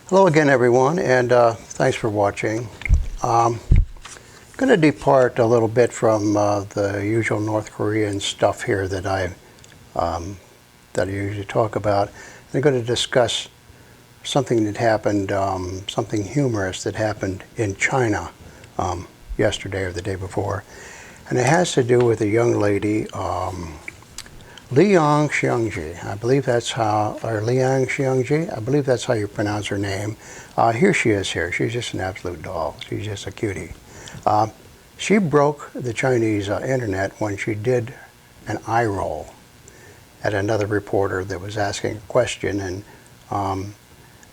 Hello again, everyone, and thanks for watching. I'm going to depart a little bit from the usual North Korean stuff here that I usually talk about. I'm going to discuss something that happened, something humorous that happened in China yesterday or the day before, and it has to do with a young lady, Liang Xiangyi, I believe that's how, or Liang Xiangyi, I believe that's how you pronounce her name. Here she is here. She's just an absolute doll. She's just a cutie. She broke the Chinese internet when she did an eye roll at another reporter that was asking a question, and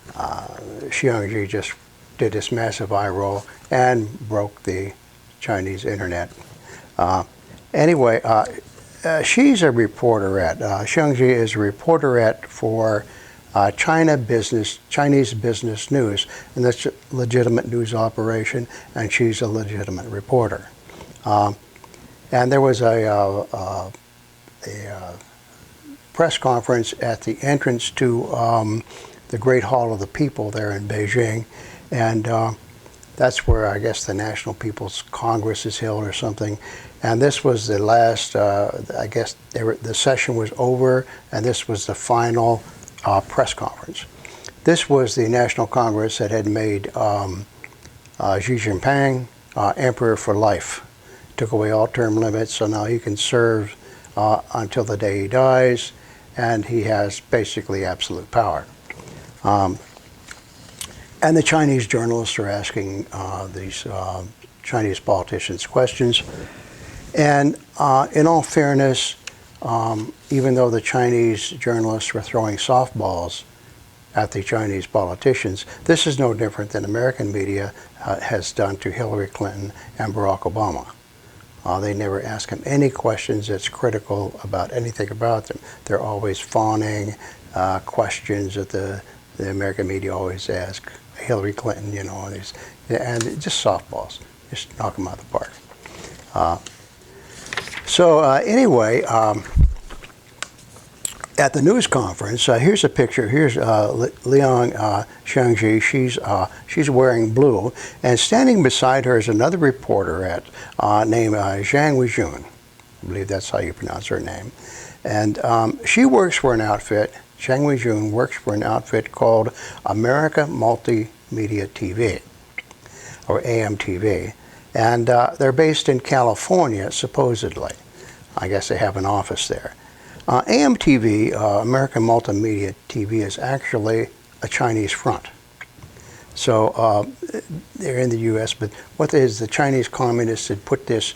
Xiangyi just did this massive eye roll and broke the Chinese internet. Anyway, she's a reporterette. Xiangyi is a reporterette for Chinese business news, and that's a legitimate news operation, and she's a legitimate reporter. And there was a press conference at the entrance to the Great Hall of the People there in Beijing, and that's where I guess the National People's Congress is held or something. And this was the last, I guess the session was over, and this was the final press conference. This was the National Congress that had made Xi Jinping emperor for life. Took away all term limits, so now he can serve until the day he dies, and he has basically absolute power. And the Chinese journalists are asking these Chinese politicians questions. And in all fairness, even though the Chinese journalists were throwing softballs at the Chinese politicians, this is no different than American media has done to Hillary Clinton and Barack Obama. They never ask them any questions that's critical about anything about them. They're always fawning questions that the American media always ask Hillary Clinton, you know, and just softballs, just knock them out of the park. So anyway, at the news conference, here's a picture. Here's Liang Xiangyi. She's wearing blue, and standing beside her is another reporter named Zhang Weijun. I believe that's how you pronounce her name. And she works for an outfit. Zhang Weijun works for an outfit called America Multimedia TV, or AMTV. And they're based in California, supposedly. I guess they have an office there. AMTV, American Multimedia TV, is actually a Chinese front. So they're in the U.S., but what is the Chinese communists had put this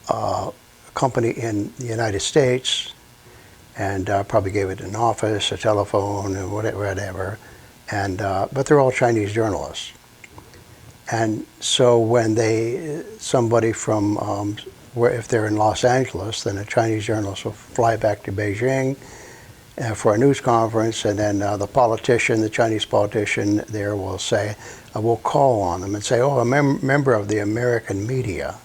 company in the United States, and probably gave it an office, a telephone, or whatever. And but they're all Chinese journalists. And so when somebody from, if they're in Los Angeles, then a Chinese journalist will fly back to Beijing for a news conference, and then the Chinese politician there will say, will call on them and say, oh, a member of the American media,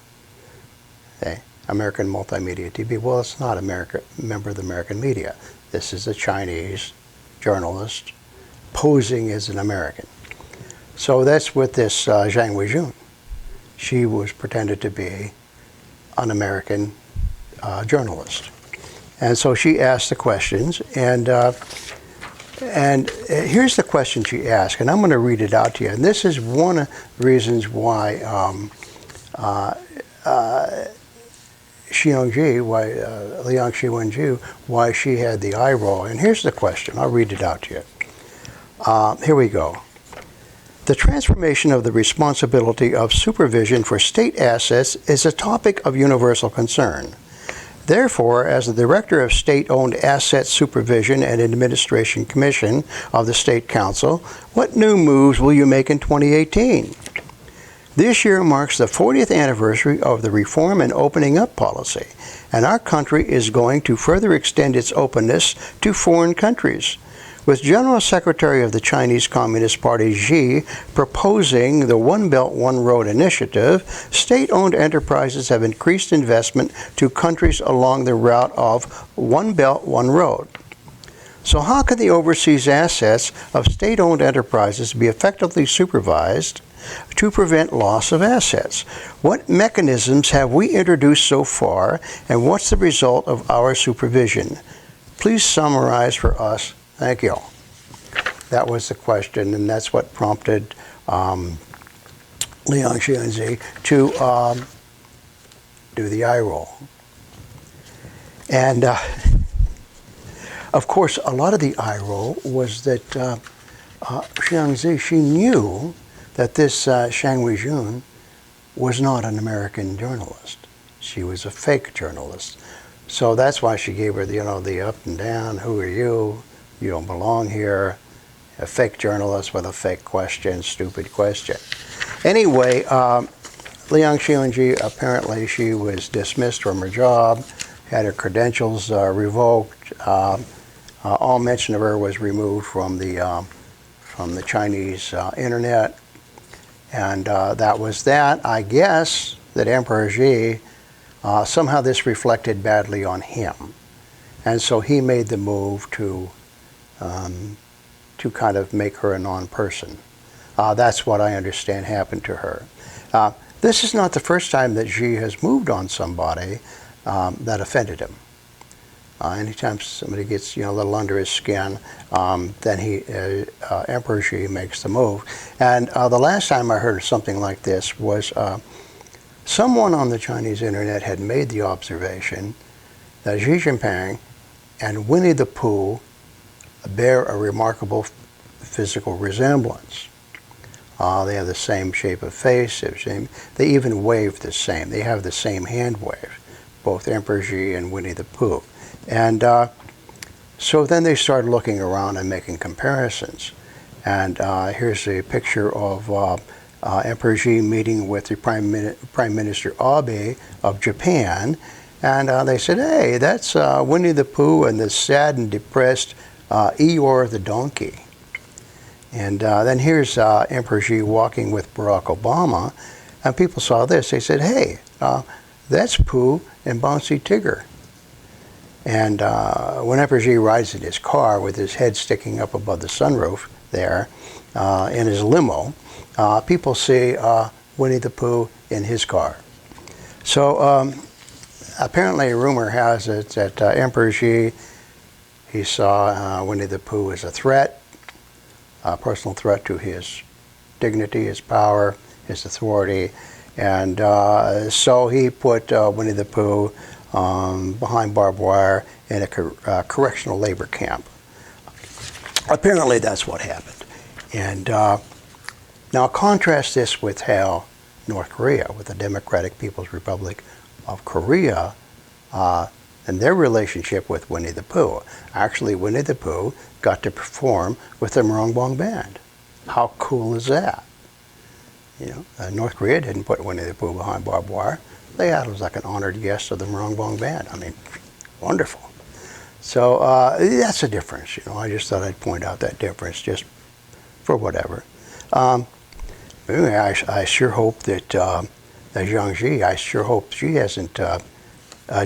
American Multimedia TV. Well, it's not a member of the American media. This is a Chinese journalist posing as an American. So that's with this Zhang Weijun. She was pretended to be an American journalist. And so she asked the questions, and here's the question she asked, and I'm going to read it out to you. And this is one of the reasons why Liang Xiangyi, why she had the eye roll. And here's the question. I'll read it out to you. Here we go. The transformation of the responsibility of supervision for state assets is a topic of universal concern. Therefore, as the Director of State-Owned Asset Supervision and Administration Commission of the State Council, what new moves will you make in 2018? This year marks the 40th anniversary of the Reform and Opening Up policy, and our country is going to further extend its openness to foreign countries. With General Secretary of the Chinese Communist Party Xi proposing the One Belt, One Road initiative, state-owned enterprises have increased investment to countries along the route of One Belt, One Road. So how can the overseas assets of state-owned enterprises be effectively supervised to prevent loss of assets? What mechanisms have we introduced so far, and what's the result of our supervision? Please summarize for us. Thank you. That was the question, and that's what prompted Liang Xiangyi to do the eye roll. And of course, a lot of the eye roll was that Xiangyi, she knew that this Shang Weijun was not an American journalist. She was a fake journalist. So that's why she gave her the, the up and down, who are you? You don't belong here. A fake journalist with a fake question, stupid question. Anyway, Liang Xiangyi, apparently she was dismissed from her job, had her credentials revoked. All mention of her was removed from the Chinese internet, and that was that. I guess that Emperor Xi, somehow this reflected badly on him, and so he made the move to kind of make her a non-person. That's what I understand happened to her. This is not the first time that Xi has moved on somebody that offended him. Anytime somebody gets a little under his skin, then Emperor Xi makes the move. And the last time I heard something like this was someone on the Chinese internet had made the observation that Xi Jinping and Winnie the Pooh bear a remarkable physical resemblance. They have the same shape of face. They even wave the same. They have the same hand wave, both Emperor Xi and Winnie the Pooh. And so then they started looking around and making comparisons. And here's a picture of Emperor Xi meeting with the Prime Minister Abe of Japan. And they said, hey, that's Winnie the Pooh and the sad and depressed Eeyore the donkey. And then here's Emperor Xi walking with Barack Obama, and people saw this. They said, hey, that's Pooh and Bouncy Tigger. And when Emperor Xi rides in his car with his head sticking up above the sunroof there in his limo, people see Winnie the Pooh in his car. So apparently a rumor has it that Emperor Xi, he saw Winnie the Pooh as a threat, a personal threat to his dignity, his power, his authority, and so he put Winnie the Pooh behind barbed wire in a correctional labor camp. Apparently that's what happened. And now contrast this with how North Korea, with the Democratic People's Republic of Korea, and their relationship with Winnie the Pooh. Actually, Winnie the Pooh got to perform with the Mrongbong Band. How cool is that? North Korea didn't put Winnie the Pooh behind barbed wire. They had him as like an honored guest of the Mrongbong Band. I mean, wonderful. So that's a difference. I just thought I'd point out that difference just for whatever. Anyway, I sure hope that Xiangyi, I sure hope she hasn't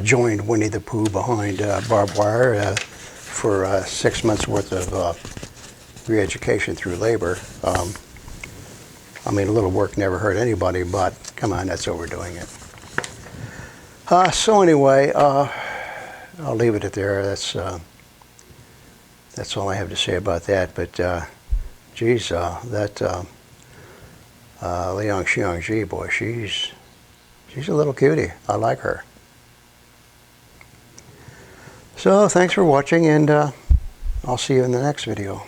joined Winnie the Pooh behind barbed wire for 6 months worth of re-education through labor. I mean, a little work never hurt anybody, but come on, that's overdoing it. So anyway, I'll leave it at there. That's all I have to say about that. But geez, that Liang Xiangyi, boy, she's a little cutie. I like her. So thanks for watching, and I'll see you in the next video.